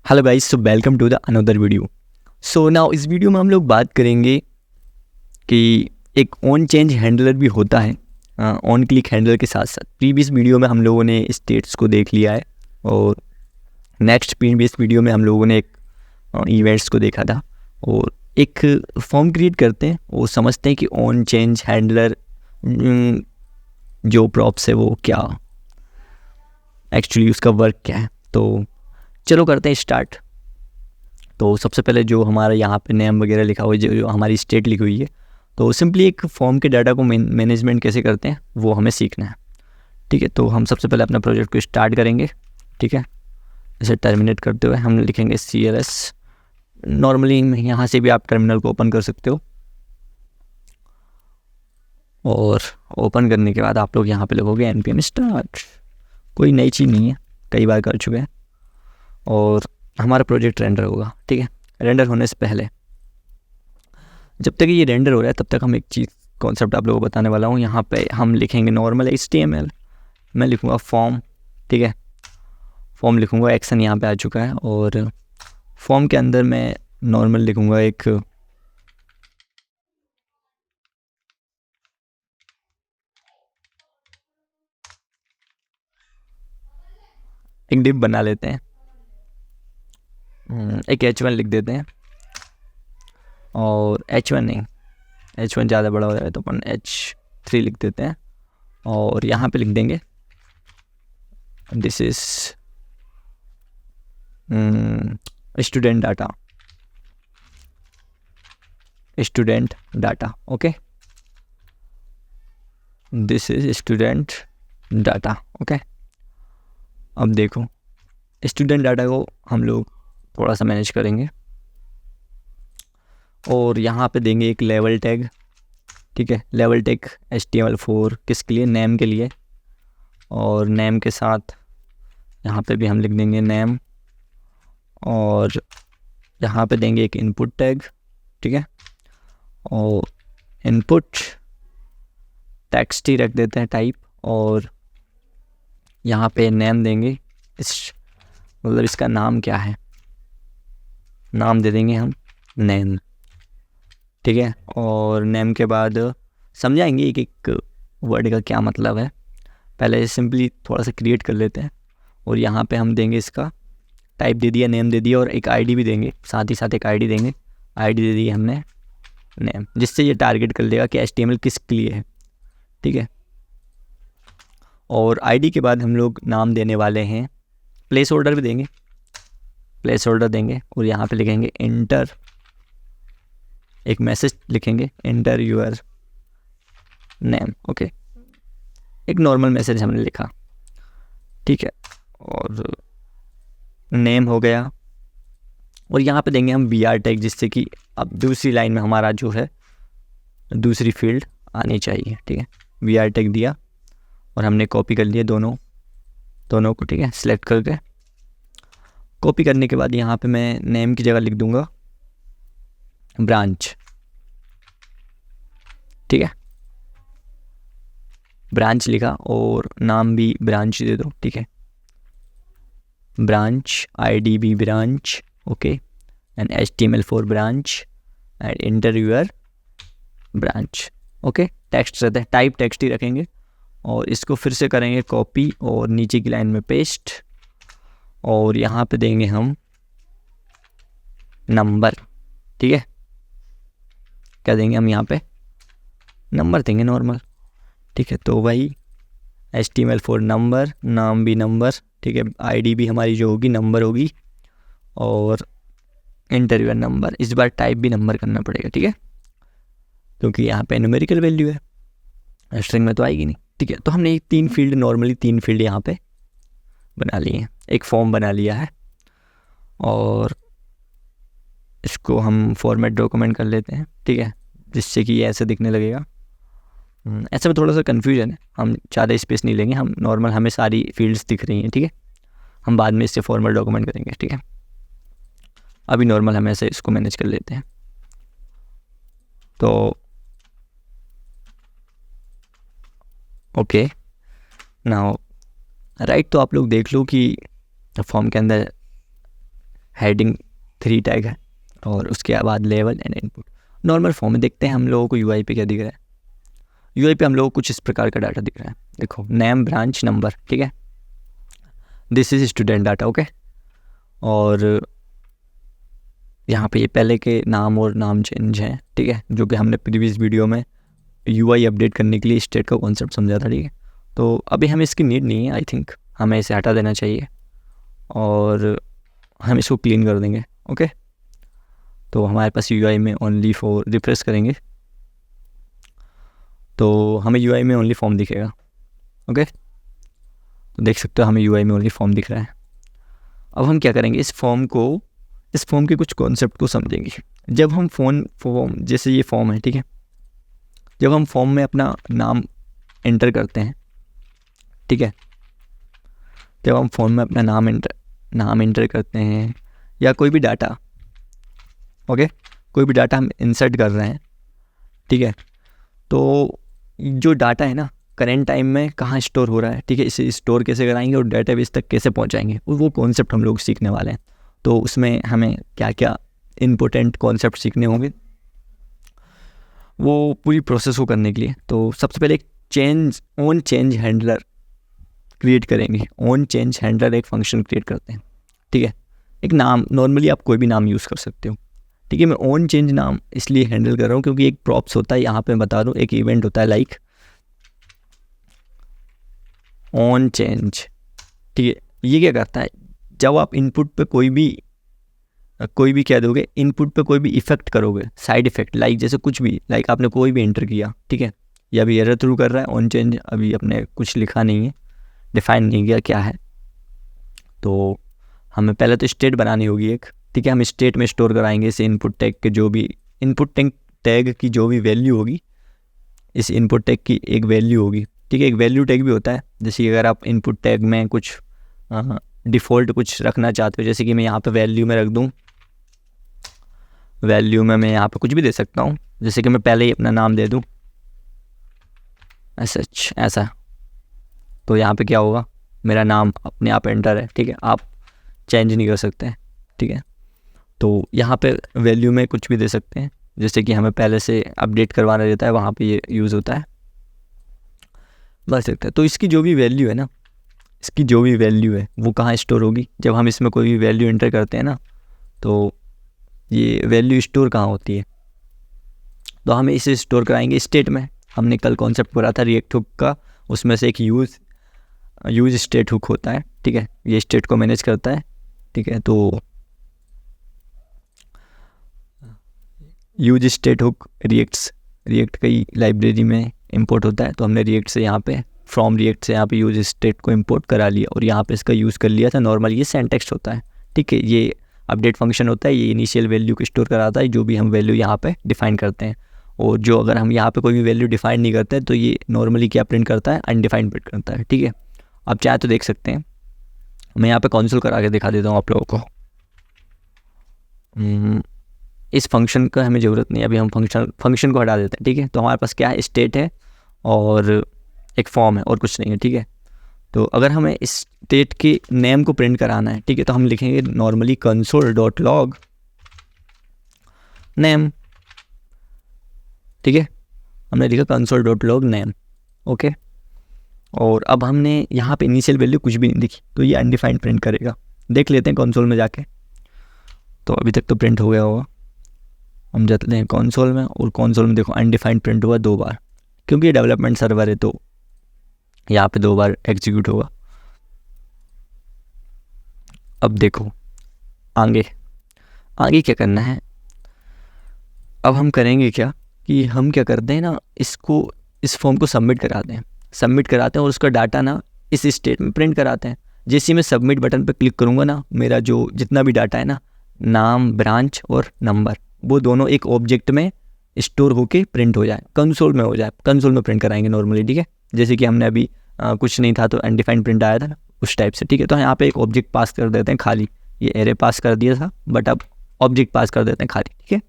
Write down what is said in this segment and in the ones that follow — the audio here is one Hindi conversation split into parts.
Hello guys, so welcome to the another video. So now इस वीडियो में हम लोग बात करेंगे कि एक ऑन चेंज हैंडलर भी होता है ऑन क्लिक हैंडलर के साथ साथ। प्रीवियस वीडियो में हम लोगों ने स्टेट्स को देख लिया है और नेक्स्ट प्रीवियस वीडियो में हम लोगों ने एक इवेंट्स को देखा था और एक फॉर्म क्रिएट करते हैं। वो समझते हैं कि ऑन चेंज हैंडलर जो प्रॉप्स है वो क्या एक्चुअली उसका वर्क क्या है। तो चलो करते हैं स्टार्ट। तो सबसे पहले जो हमारा यहाँ पे नेम वगैरह लिखा हुआ है, जो हमारी स्टेट लिखी हुई है, तो सिंपली एक फॉर्म के डाटा को मैनेजमेंट कैसे करते हैं वो हमें सीखना है। ठीक है, तो हम सबसे पहले अपना प्रोजेक्ट को स्टार्ट करेंगे। ठीक है, इसे टर्मिनेट करते हुए हम लिखेंगे CLS। नॉर्मली यहाँ से भी आप टर्मिनल को ओपन कर सकते हो और ओपन करने के बाद आप लोग यहाँ पे लिखोगे npm स्टार्ट। कोई नई चीज़ नहीं है, कई बार कर चुके हैं। और हमारा प्रोजेक्ट रेंडर होगा। ठीक है, रेंडर होने से पहले जब तक ये रेंडर हो रहा है तब तक हम एक चीज़ कॉन्सेप्ट आप लोगों को बताने वाला हूँ। यहाँ पे हम लिखेंगे नॉर्मल HTML। मैं लिखूँगा फॉर्म। ठीक है, फॉर्म लिखूँगा, एक्शन यहाँ पे आ चुका है और फॉर्म के अंदर मैं नॉर्मल लिखूँगा एक डिव बना लेते हैं। एक H1 लिख देते हैं और H1 नहीं, H1 ज़्यादा बड़ा हो जाए तो अपन H3 लिख देते हैं और यहाँ पे लिख देंगे this is student data. Okay, this is student data. Okay, अब देखो स्टूडेंट डाटा को हम लोग थोड़ा सा मैनेज करेंगे और यहाँ पे देंगे एक लेवल टैग। ठीक है, लेवल टैग HTML4 किसके लिए? नेम के लिए। और नेम के साथ यहाँ पे भी हम लिख देंगे नेम और यहाँ पे देंगे एक इनपुट टैग। ठीक है, और इनपुट टेक्स्ट ही रख देते हैं टाइप और यहाँ पे नेम देंगे। मतलब इसका नाम क्या है, नाम दे देंगे हम नेम। ठीक है, और नेम के बाद समझाएंगे एक एक वर्ड का क्या मतलब है। पहले सिंपली थोड़ा सा क्रिएट कर लेते हैं और यहाँ पे हम देंगे इसका टाइप दे दिया, नेम दे दिया और एक आईडी भी देंगे, साथ ही साथ एक आईडी देंगे। आईडी दे दी हमने नेम, जिससे ये टारगेट कर लेगा कि HTML किसके लिए है। ठीक है, और आईडी के बाद हम लोग नाम देने वाले हैं, प्लेस होल्डर भी देंगे, प्लेस होल्डर देंगे और यहाँ पे लिखेंगे इंटर, एक मैसेज लिखेंगे इंटर यूर नेम। ओके, एक नॉर्मल मैसेज हमने लिखा। ठीक है, और नेम हो गया और यहाँ पे देंगे हम VR टैग, जिससे कि अब दूसरी लाइन में हमारा जो है दूसरी फील्ड आनी चाहिए। ठीक है, VR टैग दिया और हमने कॉपी कर लिए दोनों को। ठीक है, सिलेक्ट करके कॉपी करने के बाद यहाँ पे मैं नेम की जगह लिख दूंगा ब्रांच। ठीक है, ब्रांच लिखा और नाम भी ब्रांच दे दो। ठीक है, ब्रांच, ID भी branch. Okay, and HTML4 branch and enter your branch. Okay, text रहता है, टाइप टेक्स्ट ही रखेंगे और इसको फिर से करेंगे कॉपी और नीचे की लाइन में पेस्ट और यहाँ पे देंगे हम नंबर। ठीक है, क्या देंगे हम यहाँ पे? नंबर देंगे नॉर्मल। ठीक है, तो वही HTML4 नंबर, नाम भी नंबर। ठीक है, ID भी हमारी जो होगी नंबर होगी और इंटर यूर नंबर। इस बार टाइप भी नंबर करना पड़ेगा। ठीक है, क्योंकि यहाँ पे न्यूमेरिकल वैल्यू है, स्ट्रिंग में तो आएगी नहीं। ठीक है, तो हमने नॉर्मली तीन फील्ड यहाँ पे बना लिए हैं, एक फॉर्म बना लिया है और इसको हम फॉर्मेट डॉक्यूमेंट कर लेते हैं। ठीक है, जिससे कि ये ऐसे दिखने लगेगा। ऐसे में थोड़ा सा कन्फ्यूजन है, हम ज़्यादा स्पेस नहीं लेंगे, हम नॉर्मल हमें सारी फील्ड्स दिख रही हैं। ठीक है, हम बाद में इससे फॉर्मेट डॉक्यूमेंट करेंगे। ठीक है, अभी नॉर्मल हम ऐसे इसको मैनेज कर लेते हैं। तो ओके, नाउ राइट, तो आप लोग देख लो कि फॉर्म के अंदर हेडिंग 3 टैग है, और उसके बाद level and input. Normal form में देखते हैं हम लोगों को यूआई पे क्या दिख रहा है। यूआई पे हम लोगों को कुछ इस प्रकार का डाटा दिख रहा है, देखो नेम, ब्रांच, नंबर, ठीक है, this is student data, okay. और यहाँ पे ये पहले के नाम और नाम चेंज हैं, ठीक है, जो कि हमने प्रीवियस वीडियो में यूआई अपडेट करने के लिए स्टेट का कॉन्सेप्ट समझा था, ठीक है। तो अभी हमें इसकी नीड नहीं है, आई थिंक हमें इसे हटा देना चाहिए और हम इसको क्लीन कर देंगे, ओके। तो हमारे पास यूआई में ओनली फॉर रिफ्रेश करेंगे तो हमें यूआई में ओनली फॉर्म दिखेगा, ओके। तो देख सकते हो हमें यूआई में ओनली फॉर्म दिख रहा है। अब हम क्या करेंगे, इस फॉर्म के कुछ कॉन्सेप्ट को समझेंगे। जब हम फॉर्म जैसे ये फॉर्म है, ठीक है, जब हम फॉर्म में अपना नाम एंटर करते हैं, ठीक है, जब हम फॉर्म में अपना नाम एंटर करते हैं या कोई भी डाटा, ओके, कोई भी डाटा हम इंसर्ट कर रहे हैं, ठीक है, तो जो डाटा है ना करेंट टाइम में कहाँ स्टोर हो रहा है, ठीक है, इसे स्टोर कैसे कराएंगे और डेटाबेस तक कैसे पहुंचाएंगे, वो कॉन्सेप्ट हम लोग सीखने वाले हैं। तो उसमें हमें क्या क्या इम्पोर्टेंट कॉन्सेप्ट सीखने होंगे वो पूरी प्रोसेस को करने के लिए। तो सबसे पहले एक चेंज हैंडलर क्रिएट करेंगे। ऑन चेंज हैंडलर एक फंक्शन क्रिएट करते हैं, ठीक है, एक नाम, नॉर्मली आप कोई भी नाम यूज़ कर सकते हो, ठीक है। मैं ऑन चेंज नाम इसलिए हैंडल कर रहा हूँ क्योंकि एक प्रॉप्स होता है, यहाँ पे बता दूँ, एक इवेंट होता है लाइक ऑन चेंज, ठीक है। ये क्या करता है, जब आप इनपुट पे कोई भी क्या दोगे, इनपुट पे कोई भी इफेक्ट करोगे, साइड इफेक्ट, लाइक जैसे कुछ भी, लाइक आपने कोई भी एंटर किया, ठीक है, या अभी एरर थ्रू कर रहा है ऑन चेंज, अभी अपने कुछ लिखा नहीं है, डिफाइन नहीं किया क्या है, तो हमें पहले तो स्टेट बनानी होगी एक, ठीक है। हम स्टेट में स्टोर कराएंगे इस इनपुट टैग के जो भी इनपुट टैग की जो भी वैल्यू होगी, इस इनपुट टैग की एक वैल्यू होगी, ठीक है। एक वैल्यू टैग भी होता है, जैसे कि अगर आप इनपुट टैग में कुछ डिफ़ॉल्ट कुछ रखना चाहते हो, जैसे कि मैं यहाँ पे वैल्यू में रख दूँ, वैल्यू में मैं यहाँ पे कुछ भी दे सकता हूँ, जैसे कि मैं पहले ही अपना नाम दे दूँ ऐसा, तो यहाँ पे क्या होगा, मेरा नाम अपने आप एंटर है, ठीक है, आप चेंज नहीं कर सकते हैं, ठीक है। तो यहाँ पे वैल्यू में कुछ भी दे सकते हैं, जैसे कि हमें पहले से अपडेट करवाना रहता है, वहाँ पे ये यूज़ होता है, बस सकता है। तो इसकी जो भी वैल्यू है ना, इसकी जो भी वैल्यू है वो कहाँ स्टोर होगी, जब हम इसमें कोई भी वैल्यू एंटर करते हैं ना, तो ये वैल्यू स्टोर कहाँ होती है, तो हमें इसे स्टोर कराएंगे स्टेट में। हमने कल कॉन्सेप्ट पढ़ा था रिएक्ट हुक का, उसमें से एक यूज स्टेट हुक होता है, ठीक है, ये स्टेट को मैनेज करता है, ठीक है। तो यूज स्टेट हुक रिएक्ट की लाइब्रेरी में इंपोर्ट होता है, तो हमने रिएक्ट से यहाँ पे फ्रॉम रिएक्ट से यहाँ पे यूज स्टेट को इंपोर्ट करा लिया और यहाँ पे इसका यूज़ कर लिया था। नॉर्मल ये सिंटैक्स होता है, ठीक है, ये अपडेट फंक्शन होता है, ये इनिशियल वैल्यू को स्टोर कराता है जो भी हम वैल्यू यहाँ पे डिफाइन करते हैं, और जो अगर हम यहाँ पे कोई भी वैल्यू डिफाइन नहीं करते तो ये नॉर्मली क्या प्रिंट करता है, अनडिफाइंड प्रिंट करता है, ठीक है। आप चाहे तो देख सकते हैं, मैं यहाँ पे कंसोल करा के दिखा देता हूँ आप लोगों को। इस फंक्शन का हमें ज़रूरत नहीं, अभी हम फंक्शन को हटा देते हैं, ठीक है। तो हमारे पास क्या है, स्टेट है और एक फॉर्म है और कुछ नहीं है, ठीक है। तो अगर हमें इस स्टेट के नेम को प्रिंट कराना है, ठीक है, तो हम लिखेंगे नॉर्मली console.log नेम, ठीक है, हमने लिखा console.log नेम, ओके। और अब हमने यहाँ पे इनिशियल वैल्यू कुछ भी नहीं दिखी, तो ये अनडिफाइंड प्रिंट करेगा। देख लेते हैं कंसोल में जाके, तो अभी तक तो प्रिंट हो गया होगा। हम जाते हैं कंसोल में, और कंसोल में देखो अनडिफाइंड प्रिंट हुआ 2 बार, क्योंकि ये डेवलपमेंट सर्वर है तो यहाँ पे 2 बार एग्जीक्यूट होगा। अब देखो आगे क्या करना है। अब हम करेंगे क्या कि हम क्या करते हैं ना, इस फॉर्म को सबमिट कराते हैं और उसका डाटा ना इस स्टेट में प्रिंट कराते हैं। जैसे मैं सबमिट बटन पर क्लिक करूँगा ना, मेरा जो जितना भी डाटा है ना, नाम, ब्रांच और नंबर, वो दोनों एक ऑब्जेक्ट में स्टोर होके प्रिंट हो जाए, कंसोल में प्रिंट कराएंगे नॉर्मली, ठीक है। जैसे कि हमने अभी कुछ नहीं था तो अनडिफाइंड प्रिंट आया था उस टाइप से, ठीक है। तो यहाँ पे एक ऑब्जेक्ट पास कर देते हैं खाली, ये एरे पास कर दिया था बट अब ऑब्जेक्ट पास कर देते हैं खाली, ठीक है।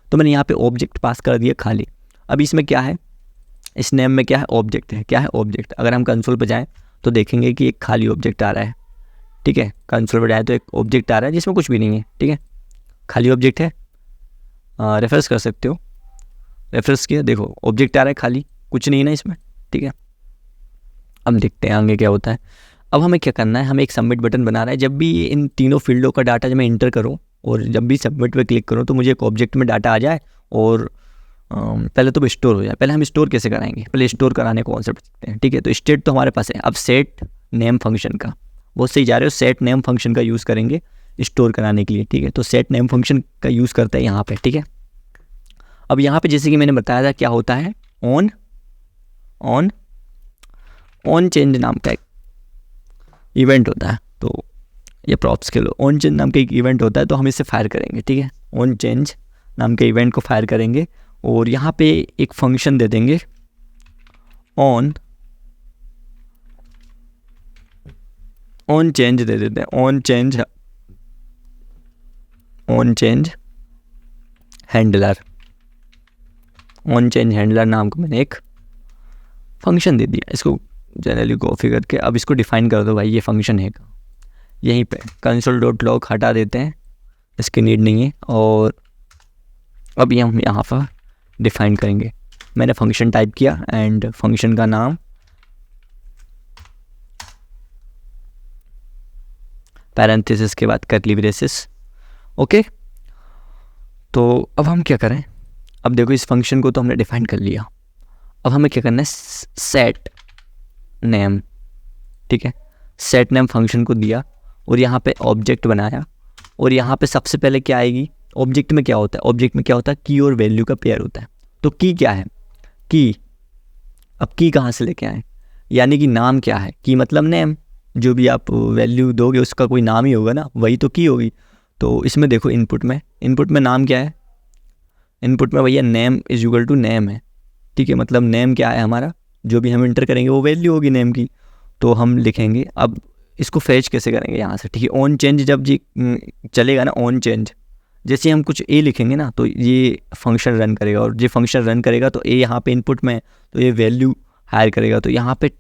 तो मैंने यहाँ पे ऑब्जेक्ट पास कर दिया खाली। अब इसमें क्या है, इस नेम में क्या है, ऑब्जेक्ट है। क्या है, ऑब्जेक्ट। अगर हम कंसोल पर जाएँ तो देखेंगे कि एक खाली ऑब्जेक्ट आ रहा है, ठीक है। कंसोल पर जाए तो एक ऑब्जेक्ट आ रहा है जिसमें कुछ भी नहीं है, ठीक है, खाली ऑब्जेक्ट है। रेफरेंस कर सकते हो, रेफरेंस किया, देखो ऑब्जेक्ट आ रहा है खाली, कुछ नहीं है ना इसमें, ठीक है। अब देखते हैं आगे क्या होता है। अब हमें क्या करना है, हमें एक सबमिट बटन बनाना है। जब भी इन तीनों फील्डों का डाटा जब मैं इंटर करूँ और जब भी सबमिट पे क्लिक करूँ तो मुझे एक ऑब्जेक्ट में डाटा आ जाए और पहले तो स्टोर हो जाए। पहले हम स्टोर कैसे कराएंगे, पहले स्टोर कराने को कॉन्सेप्ट सीखते हैं, ठीक है। तो स्टेट तो हमारे पास है, अब सेट नेम फंक्शन का, बहुत सही जा रहे हो, सेट नेम फंक्शन का यूज़ करेंगे स्टोर कराने के लिए, ठीक है। तो सेट नेम फंक्शन का यूज़ करते हैं यहाँ पे, ठीक है। अब यहाँ पे जैसे कि मैंने बताया था क्या होता है, ऑन ऑन ऑन चेंज नाम का एक इवेंट होता है। तो ये प्रॉप्स के लो, ऑन चेंज नाम का एक इवेंट होता है, तो हम इसे फायर करेंगे, ठीक है। ऑन चेंज नाम के इवेंट को फायर करेंगे और यहाँ पे एक फंक्शन दे देंगे ऑन चेंज दे देते हैं, on change handler, on change handler नाम का मैंने एक फंक्शन दे दिया। इसको जनरली कॉपी करके अब इसको डिफाइन कर दो भाई, ये फंक्शन है का, यहीं पे console.log हटा देते हैं, इसकी नीड नहीं है। और अब ये हम यहाँ पर डिफाइन करेंगे। मैंने फंक्शन टाइप किया एंड फंक्शन का नाम पैरेंथेसिस के बाद कर्ली ब्रेसेस, ओके। तो अब हम क्या करें, अब देखो इस फंक्शन को तो हमने डिफाइन कर लिया, अब हमें क्या करना है, सेट नेम, ठीक है। सेट नेम फंक्शन को दिया और यहाँ पे ऑब्जेक्ट बनाया और यहाँ पे सबसे पहले क्या आएगी, ऑब्जेक्ट में क्या होता है, ऑब्जेक्ट में क्या होता है, की और वैल्यू का पेयर होता है। तो की क्या है, की, अब की कहाँ से लेके आए, यानी कि नाम क्या है, की मतलब नेम, जो भी आप वैल्यू दोगे उसका कोई नाम ही होगा ना, वही तो की होगी। तो इसमें देखो इनपुट में नाम क्या है, इनपुट में भैया name is equal to name है, ठीक है। मतलब नेम क्या है हमारा, जो भी हम इंटर करेंगे वो वैल्यू होगी नेम की, तो हम लिखेंगे। अब इसको फैच कैसे करेंगे यहाँ से, ठीक है। ऑन चेंज जब जी चलेगा ना, ऑन चेंज जैसे हम कुछ ए लिखेंगे ना तो ये फंक्शन रन करेगा, और ये फंक्शन रन करेगा तो ए यहाँ पे इनपुट में, तो ये वैल्यू हायर करेगा। तो यहाँ पे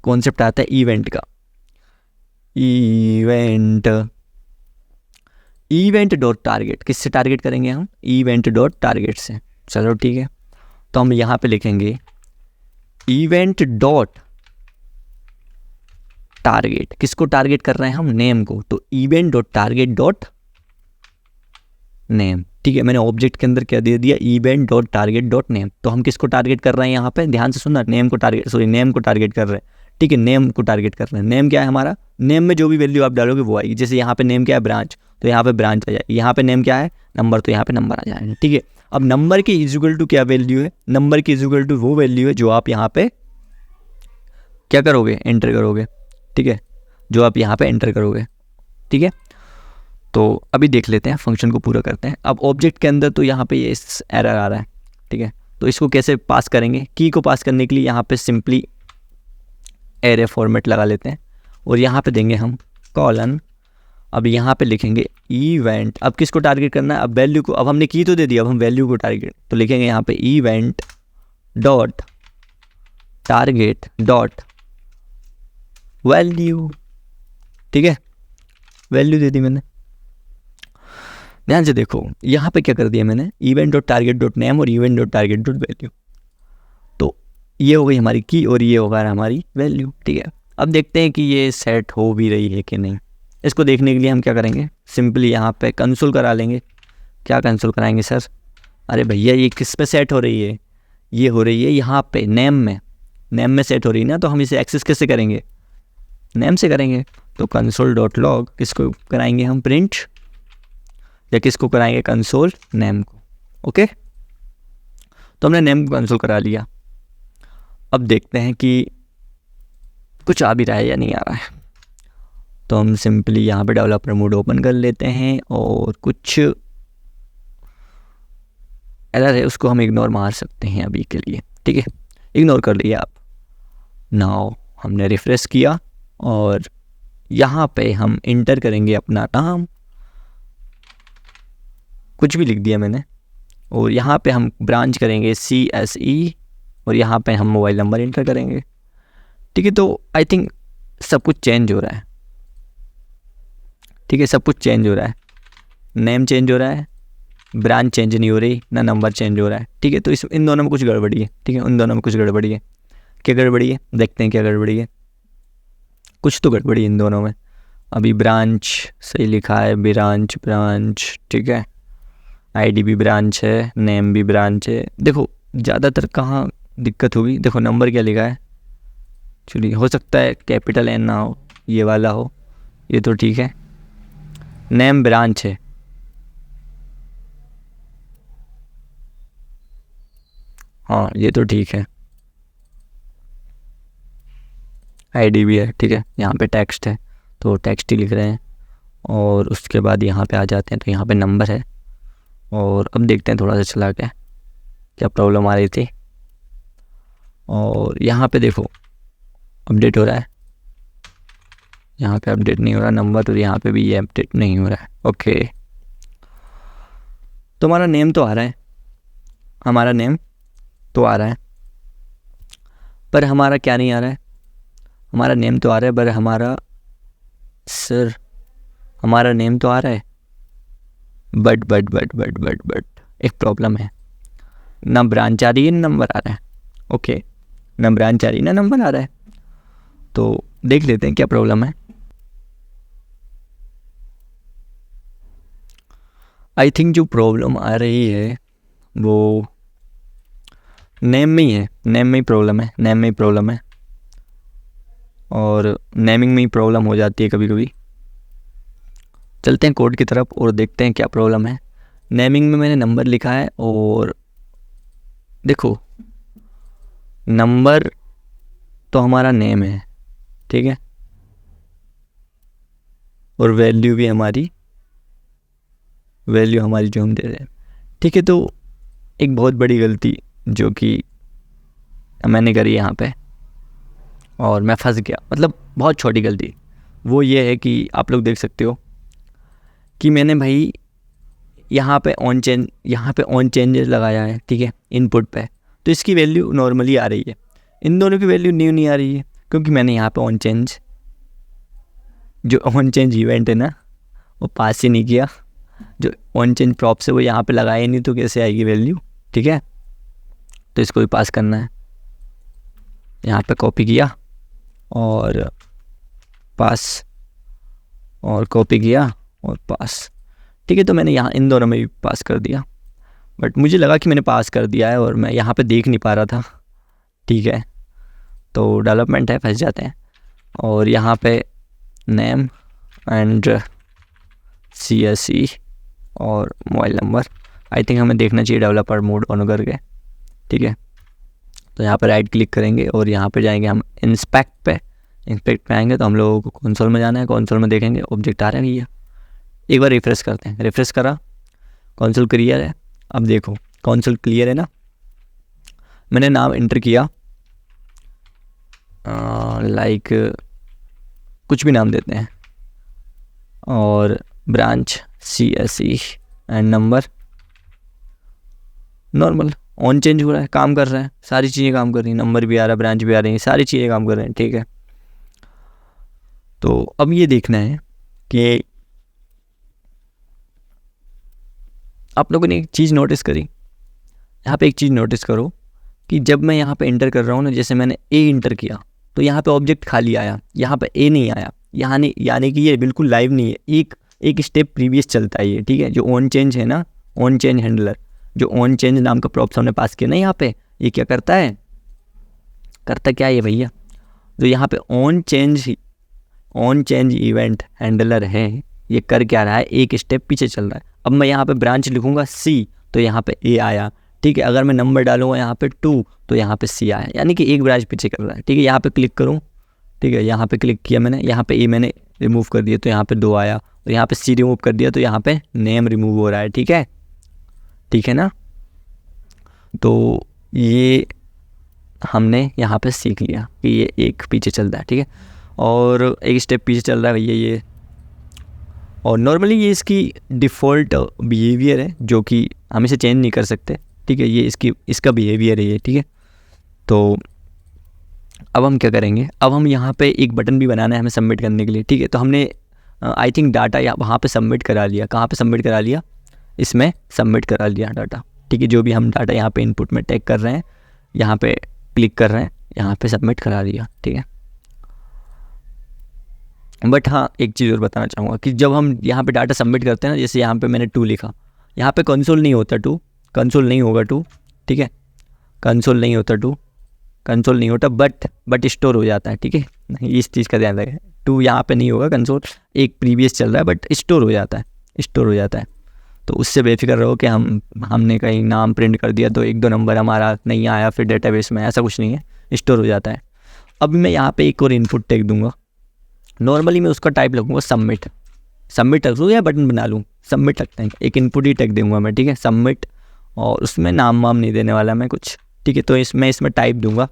कॉन्सेप्ट आता है इवेंट का, इवेंट डॉट टारगेट, किससे टारगेट करेंगे हम, इवेंट डॉट टारगेट से। चलो ठीक है, तो हम यहाँ पे लिखेंगे इवेंट डॉट टारगेट, किसको टारगेट कर रहे हैं हम, नेम को। तो event dot target dot name, ठीक है। मैंने ऑब्जेक्ट के अंदर क्या दे दिया, event dot target dot name. तो हम किसको टारगेट कर रहे हैं यहाँ पे, ध्यान से सुनना, नेम को टारगेट, नेम को टारगेट कर रहे हैं, ठीक है। नेम को टारगेट कर रहे हैं, नेम क्या है हमारा, नेम में जो भी वैल्यू आप डालोगे वो आएगी। जैसे यहाँ पे नेम क्या है, ब्रांच, तो यहाँ पे ब्रांच आ जाएगी। यहाँ पे नेम क्या है, नंबर, तो यहाँ पे नंबर आ जाएगा, ठीक है। अब नंबर की इज इक्वल टू क्या वैल्यू है, नंबर की इज इक्वल टू वो वैल्यू है जो आप यहाँ पे क्या करोगे, एंटर करोगे, ठीक है, जो आप यहाँ पे एंटर करोगे, ठीक है। तो अभी देख लेते हैं, फंक्शन को पूरा करते हैं। अब ऑब्जेक्ट के अंदर तो यहाँ पे ये एरर आ रहा है, ठीक है। तो इसको कैसे पास करेंगे, की को पास करने के लिए यहाँ पे सिंपली एरे फॉर्मेट लगा लेते हैं और यहाँ पे देंगे हम कॉलन। अब यहाँ पे लिखेंगे इवेंट, अब किसको टारगेट करना है, अब वैल्यू को, अब हमने की तो दे दिया, अब हम वैल्यू को टारगेट, तो लिखेंगे यहाँ पे event dot target dot value, ठीक है। वैल्यू दे दी मैंने, ध्यान से देखो यहाँ पे क्या कर दिया मैंने, event dot target dot name और event dot target dot value. तो ये हो गई हमारी की और ये होगा हमारी वैल्यू, ठीक है। अब देखते हैं कि ये सेट हो भी रही है कि नहीं। इसको देखने के लिए हम क्या करेंगे, सिंपली यहाँ पे कंसोल करा लेंगे। क्या कंसोल कराएंगे सर, अरे भैया ये किस पे सेट हो रही है, ये हो रही है यहाँ पे नेम में सेट हो रही है ना, तो हम इसे एक्सेस कैसे करेंगे, नेम से करेंगे। तो कंसोल डॉट लॉग किसको कराएंगे हम, प्रिंट, या किसको कराएंगे, कंसोल नेम को, ओके। तो हमने नेम को कंसोल करा लिया। अब देखते हैं कि कुछ आ भी रहा है या नहीं आ रहा है। तो हम सिंपली यहाँ पे डेवलपर मोड ओपन कर लेते हैं और कुछ एरर है उसको हम इग्नोर मार सकते हैं अभी के लिए, ठीक है, इग्नोर कर लिया आप। नाउ हमने रिफ्रेश किया और यहाँ पे हम इंटर करेंगे अपना नाम, कुछ भी लिख दिया मैंने, और यहाँ पे हम ब्रांच करेंगे CSE और यहाँ पे हम मोबाइल नंबर इंटर करेंगे, ठीक है। तो आई थिंक सब कुछ चेंज हो रहा है, ठीक है, सब कुछ चेंज हो रहा है, नेम चेंज हो रहा है, ब्रांच चेंज नहीं हो रही, ना नंबर चेंज हो रहा है, ठीक है। तो इन दोनों में कुछ गड़बड़ी है, ठीक है, उन दोनों में कुछ गड़बड़ी है। क्या गड़बड़ी है, देखते हैं क्या गड़बड़ी है। कुछ तो गड़बड़ी है इन दोनों में। अभी ब्रांच सही लिखा है, ब्रांच, ठीक है, आईडी भी ब्रांच है, नेम भी ब्रांच है। देखो ज़्यादातर कहाँ दिक्कत होगी, देखो नंबर क्या लिखा है, चलिए हो सकता है कैपिटल एन ना हो, ये वाला हो, ये तो ठीक है। नेम ब्रांच है, हाँ ये तो ठीक है। आईडी भी है, ठीक है, यहाँ पे टेक्स्ट है तो टेक्स्ट ही लिख रहे हैं। और उसके बाद यहाँ पे आ जाते हैं तो यहाँ पे नंबर है। और अब देखते हैं थोड़ा सा चला के क्या प्रॉब्लम आ रही थी। और यहाँ पे देखो अपडेट हो रहा है, यहाँ पे अपडेट नहीं हो रहा नंबर, तो यहाँ पे भी ये अपडेट नहीं हो रहा है। ओके, तो हमारा नेम तो आ रहा है, हमारा नेम तो आ रहा है, पर हमारा क्या नहीं आ रहा है, हमारा नेम तो आ रहा है पर हमारा सर हमारा नेम तो आ रहा है, बट एक प्रॉब्लम है, ना ब्रांच आ रही है ना नंबर आ रहा है। ओके, ना ब्रांच आ रही ना नंबर आ रहा है, तो देख लेते हैं क्या प्रॉब्लम है। आई थिंक जो प्रॉब्लम आ रही है वो नेम में ही है, नेम में ही प्रॉब्लम है, नेम में ही प्रॉब्लम है। और नेमिंग में ही प्रॉब्लम हो जाती है कभी कभी। चलते हैं कोड की तरफ और देखते हैं क्या प्रॉब्लम है। नेमिंग में मैंने नंबर लिखा है और देखो नंबर तो हमारा नेम है, ठीक है, और वैल्यू भी हमारी, वैल्यू हमारी जो हम दे रहे हैं, ठीक है। तो एक बहुत बड़ी गलती जो कि मैंने करी यहाँ पे और मैं फंस गया, मतलब बहुत छोटी गलती, वो ये है कि आप लोग देख सकते हो कि मैंने भाई यहाँ पे ऑन चेंजेस लगाया है, ठीक है, इनपुट पे, तो इसकी वैल्यू नॉर्मली आ रही है, इन दोनों की वैल्यू न्यू नहीं आ रही है, क्योंकि मैंने यहाँ पे ऑन चेंज इवेंट है ना वो पास ही नहीं किया, जो ऑन चेंज प्रॉप्स है वो यहाँ पे लगाए नहीं, तो कैसे आएगी वैल्यू, ठीक है। तो इसको भी पास करना है, यहाँ पे कॉपी किया और पास, और कॉपी किया और पास, ठीक है। तो मैंने यहाँ इन दोनों में भी पास कर दिया, बट मुझे लगा कि मैंने पास कर दिया है और मैं यहाँ पे देख नहीं पा रहा था, ठीक है। तो डेवलपमेंट है, फंस जाते हैं। और यहाँ पे नेम एंड CSE और मोबाइल नंबर, आई थिंक हमें देखना चाहिए डेवलपर मोड ऑन करके, ठीक है। तो यहाँ पर राइट क्लिक करेंगे और यहाँ पे जाएंगे हम इंस्पेक्ट पे आएंगे तो हम लोगों को कंसोल में जाना है, कंसोल में देखेंगे ऑब्जेक्ट आ रहा है भैया। एक बार रिफ्रेश करते हैं, रिफ्रेश करा, कंसोल क्लियर है। अब देखो कंसोल क्लियर है ना, मैंने नाम एंटर किया, लाइक कुछ भी नाम देते हैं, और branch CSE and number, normal on change हो रहा है, काम कर रहा है, सारी चीज़ें काम कर रही हैं, नंबर भी आ रहा है, ब्रांच भी आ रही है, सारी चीज़ें काम कर रहे हैं, ठीक है। तो अब ये देखना है कि आप लोगों ने एक चीज़ नोटिस करी, यहाँ पे एक चीज़ नोटिस करो कि जब मैं यहाँ पे इंटर कर रहा हूँ ना, जैसे मैंने A इंटर किया तो यहाँ पे ऑब्जेक्ट खाली आया, यहाँ पे A नहीं आया, यानी कि ये बिल्कुल लाइव नहीं है, एक स्टेप प्रीवियस चलता है ये, ठीक है। जो ऑन चेंज है ना, ऑन चेंज हैंडलर, जो ऑन चेंज नाम का प्रॉप्स हमने पास किया ना यहाँ पे, ये क्या करता है, करता क्या है भैया, जो यहाँ पे ऑन चेंज इवेंट हैंडलर है, ये कर क्या रहा है, एक स्टेप पीछे चल रहा है। अब मैं यहाँ पे ब्रांच लिखूँगा C तो यहाँ पे A आया, ठीक है। अगर मैं नंबर डालूंगा यहाँ पे 2 तो यहाँ पे C आया, यानी कि एक ब्रांच पीछे कर रहा है, ठीक है। यहाँ पे क्लिक करूँ, ठीक है, यहाँ पे क्लिक किया मैंने, यहाँ पे A मैंने रिमूव कर दिया तो यहाँ पे 2 आया, और यहाँ पे C रिमूव कर दिया तो यहाँ पे नेम रिमूव हो रहा है, ठीक है, ठीक है ना। तो ये हमने यहाँ पे सीख लिया कि ये एक पीछे चल रहा है, ठीक है, और एक स्टेप पीछे चल रहा है भैया ये। और नॉर्मली ये इसकी डिफ़ॉल्ट बिहेवियर है जो कि हम इसे चेंज नहीं कर सकते, ठीक है, ये इसका बिहेवियर है ये, ठीक है। तो अब हम क्या करेंगे, अब हम यहाँ पे एक बटन भी बनाना है हमें सबमिट करने के लिए, ठीक है। तो हमने आई थिंक डाटा या वहाँ पे सबमिट करा लिया। कहाँ पे सबमिट करा लिया? इसमें सबमिट करा लिया डाटा, ठीक है। जो भी हम डाटा यहाँ पे इनपुट में टैग कर रहे हैं, यहाँ पे क्लिक कर रहे हैं, यहाँ पे सबमिट करा दिया, ठीक है। बट हाँ, एक चीज़ और बताना चाहूँगा कि जब हम यहाँ पे डाटा सबमिट करते हैं ना, जैसे यहाँ पे मैंने 2 लिखा, यहाँ पे कंसोल नहीं होता 2, कंसोल नहीं होगा 2, ठीक है। कंसोल नहीं होता 2, कंसोल नहीं होता, बट स्टोर हो जाता है, ठीक है। इस चीज़ का ध्यान रखें, 2 यहाँ पे नहीं होगा, कंसोल एक प्रीवियस चल रहा है, बट स्टोर हो जाता है, स्टोर हो जाता है। तो उससे बेफिक्र रहो कि हमने कहीं नाम प्रिंट कर दिया तो 1-2 नंबर हमारा नहीं आया फिर डेटाबेस में, ऐसा कुछ नहीं है, स्टोर हो जाता है। अभी मैं यहाँ पे एक और इनपुट टैग दूंगा। नॉर्मली मैं उसका टाइप लगूंगा सबमिट, सबमिट रख लूँ या बटन बना लूँ, सबमिट रखते हैं, एक इनपुट ही टैग दूंगा मैं, ठीक है, सबमिट। और उसमें नाम वाम नहीं देने वाला मैं कुछ, ठीक है। तो इसमें टाइप दूंगा।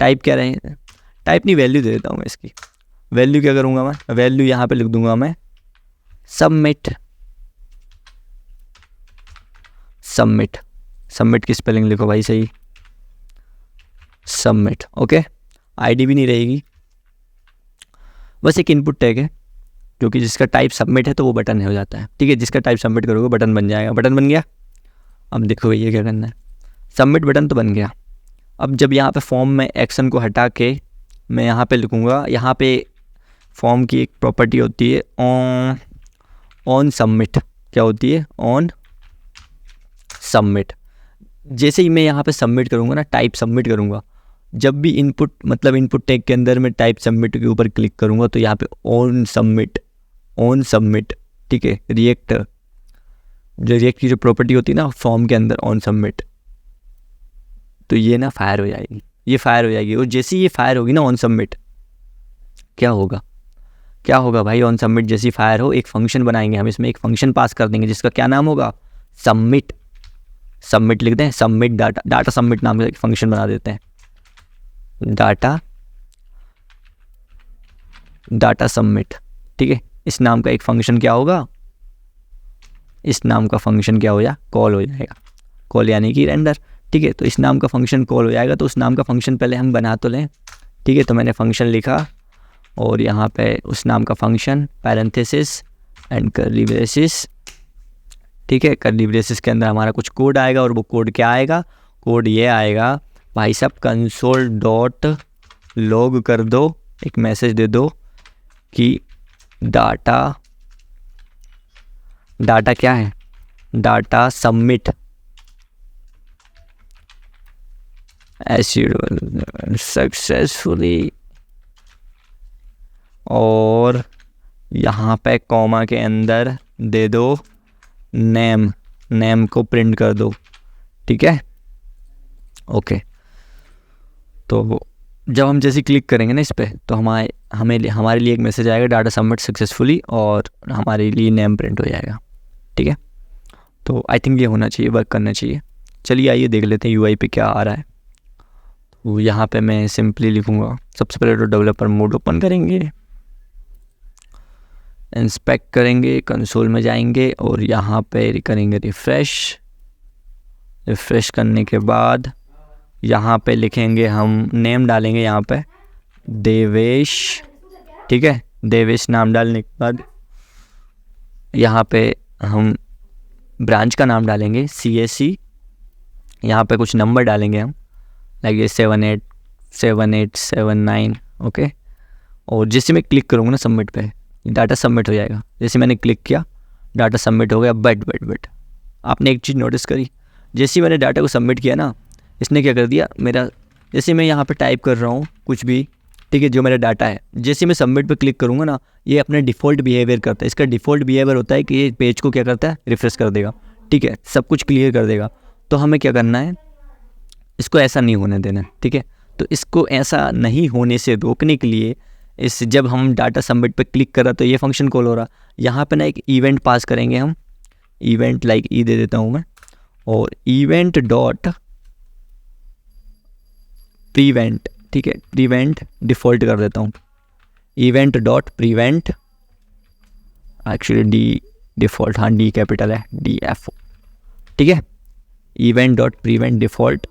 टाइप क्या रहे, टाइप नहीं, वैल्यू दे देता हूँ मैं इसकी। वैल्यू क्या करूँगा मैं, वैल्यू यहाँ पे लिख दूंगा मैं सबमिट। सबमिट, सबमिट की स्पेलिंग लिखो भाई सही, सबमिट, ओके। आईडी भी नहीं रहेगी, बस एक इनपुट टैग है, क्योंकि जिसका टाइप सबमिट है तो वो बटन हो जाता है, ठीक है। जिसका टाइप सबमिट करोगे बटन बन जाएगा, बटन बन गया। अब देखो ये क्या करना है, सबमिट बटन तो बन गया। अब जब यहाँ पे फॉर्म में एक्शन को हटा के मैं यहाँ पे लिखूँगा, यहाँ पे फॉर्म की एक प्रॉपर्टी होती है ऑन सबमिट, क्या होती है, ऑन सबमिट। जैसे ही मैं यहाँ पे सबमिट करूँगा ना, टाइप सबमिट करूँगा, जब भी इनपुट मतलब इनपुट टैग के अंदर मैं टाइप सबमिट के ऊपर क्लिक करूँगा तो यहाँ पे ऑन सबमिट, ठीक है। रिएक्ट की जो प्रॉपर्टी होती है ना फॉर्म के अंदर, ऑन सबमिट, तो ये ना फायर हो जाएगी, ये फायर हो जाएगी। और जैसे ही ये फायर होगी ना ऑन सबमिट, क्या होगा भाई, ऑन सबमिट जैसी फायर हो, एक फंक्शन बनाएंगे हम, इसमें एक फंक्शन पास कर देंगे जिसका क्या नाम होगा, सबमिट। सबमिट लिख दें, सबमिट डाटा सबमिट नाम का एक फंक्शन बना देते हैं, डाटा सबमिट, ठीक है। इस नाम का एक फंक्शन क्या होगा, इस नाम का फंक्शन क्या हो जाएगा, कॉल हो जाएगा, कॉल यानी कि रेंडर, ठीक है। तो इस नाम का फंक्शन कॉल हो जाएगा, तो उस नाम का फंक्शन पहले हम बना तो लें, ठीक है। तो मैंने फंक्शन लिखा और यहाँ पे उस नाम का function parenthesis and curly braces, ठीक है। कर्ली ब्रेसिस के अंदर हमारा कुछ कोड आएगा, और वो कोड क्या आएगा, कोड ये आएगा भाई साहब, कंसोल डॉट लॉग कर दो, एक मैसेज दे दो कि डाटा क्या है, डाटा सबमिट सक्सेसफुली, और यहाँ पे कॉमा के अंदर दे दो नेम को प्रिंट कर दो, ठीक है, ओके। तो जब हम जैसे क्लिक करेंगे ना इस पर, तो हमारे लिए एक मैसेज आएगा, डाटा सबमिट सक्सेसफुली, और हमारे लिए नेम प्रिंट हो जाएगा, ठीक है। तो आई थिंक ये होना चाहिए, वर्क करना चाहिए। चलिए आइए देख लेते हैं यूआई पे क्या आ रहा है। तो यहाँ पे मैं सिंपली लिखूँगा, सबसे पहले तो डेवलपर मोड ओपन करेंगे, इंस्पेक्ट करेंगे, कंसोल में जाएंगे और यहाँ पे करेंगे रिफ़्रेश करने के बाद यहाँ पे लिखेंगे, हम नेम डालेंगे यहाँ पे देवेश, ठीक है। देवेश नाम डालने के बाद यहाँ पे हम ब्रांच का नाम डालेंगे CSE, यहाँ पे कुछ नंबर डालेंगे हम, लाइक 787879, ओके। और जैसे मैं क्लिक करूँगा ना सबमिट पे, डाटा सबमिट हो जाएगा। जैसे मैंने क्लिक किया, डाटा सबमिट हो गया। बट आपने एक चीज़ नोटिस करी, जैसे ही मैंने डाटा को सबमिट किया ना, इसने क्या कर दिया, मेरा जैसे मैं यहाँ पे टाइप कर रहा हूँ कुछ भी, ठीक है, जो मेरा डाटा है, जैसे मैं सबमिट पे क्लिक करूँगा ना, ये अपने डिफ़ॉल्ट बिहेवियर करता है। इसका डिफ़ॉल्ट बिहेवियर होता है कि ये पेज को क्या करता है, रिफ्रेश कर देगा, ठीक है, सब कुछ क्लियर कर देगा। तो हमें क्या करना है, इसको ऐसा नहीं होने देना, ठीक है। तो इसको ऐसा नहीं होने से रोकने के लिए जब हम डाटा सबमिट पे क्लिक कर रहा तो ये फंक्शन कॉल हो रहा, यहाँ पे ना एक इवेंट पास करेंगे हम, इवेंट लाइक ई दे देता हूँ मैं, और इवेंट डॉट प्रीवेंट, ठीक है, प्रीवेंट डिफ़ॉल्ट कर देता हूँ, event dot prevent, actually D default, हाँ डी कैपिटल है, DF, ठीक है, इवेंट डॉट प्रीवेंट डिफ़ॉल्ट,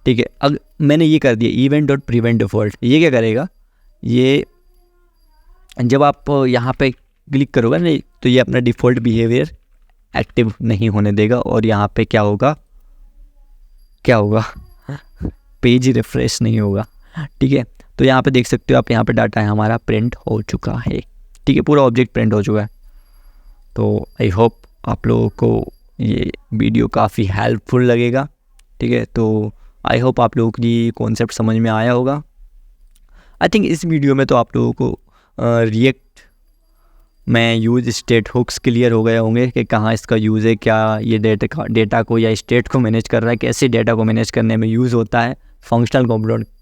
ठीक है। अब मैंने ये कर दिया इवेंट डॉट प्रीवेंट डिफ़ॉल्ट। ये क्या करेगा, ये जब आप यहाँ पे क्लिक करोगे नहीं तो ये अपना डिफ़ॉल्ट बिहेवियर एक्टिव नहीं होने देगा और यहाँ पे क्या होगा पेज रिफ्रेश नहीं होगा। ठीक है, तो यहाँ पे देख सकते हो आप, यहाँ पे डाटा है हमारा प्रिंट हो चुका है। ठीक है, पूरा ऑब्जेक्ट प्रिंट हो चुका है। तो आई होप आप लोगों को ये वीडियो काफ़ी हेल्पफुल लगेगा। ठीक है, तो आई होप आप लोगों को ये कॉन्सेप्ट समझ में आया होगा। आई थिंक इस वीडियो में तो आप लोगों को रिएक्ट में यूज स्टेट हुक्स क्लियर हो गए होंगे कि कहाँ इसका यूज़ है, क्या ये डेटा को या स्टेट को मैनेज कर रहा है, कैसे डेटा को मैनेज करने में यूज़ होता है फंक्शनल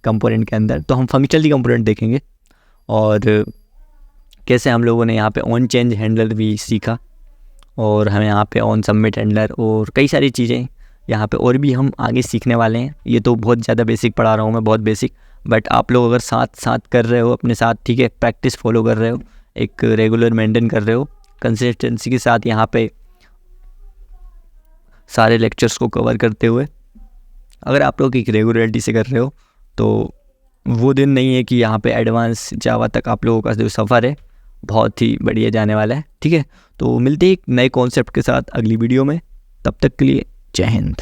कंपोनेंट के अंदर। तो हम फंक्शनल कंपोनेंट देखेंगे और कैसे हम लोगों ने यहाँ पे ऑन चेंज हैंडलर भी सीखा और हमें यहाँ पे ऑन सबमिट हैंडलर और कई सारी चीज़ें यहाँ पे और भी हम आगे सीखने वाले हैं। ये तो बहुत ज़्यादा बेसिक पढ़ा रहा हूँ मैं, बहुत बेसिक, बट आप लोग अगर साथ साथ कर रहे हो अपने साथ, ठीक है, प्रैक्टिस फॉलो कर रहे हो, एक रेगुलर मेंटेन कर रहे हो कंसिस्टेंसी के साथ यहाँ पे सारे लेक्चर्स को कवर करते हुए, अगर आप लोग एक रेगुलरिटी से कर रहे हो तो वो दिन नहीं है कि यहाँ पे एडवांस जावा तक आप लोगों का जो सफ़र है बहुत ही बढ़िया जाने वाला है। ठीक है, तो मिलते हैं एक नए कॉन्सेप्ट के साथ अगली वीडियो में, तब तक के लिए जय हिंद।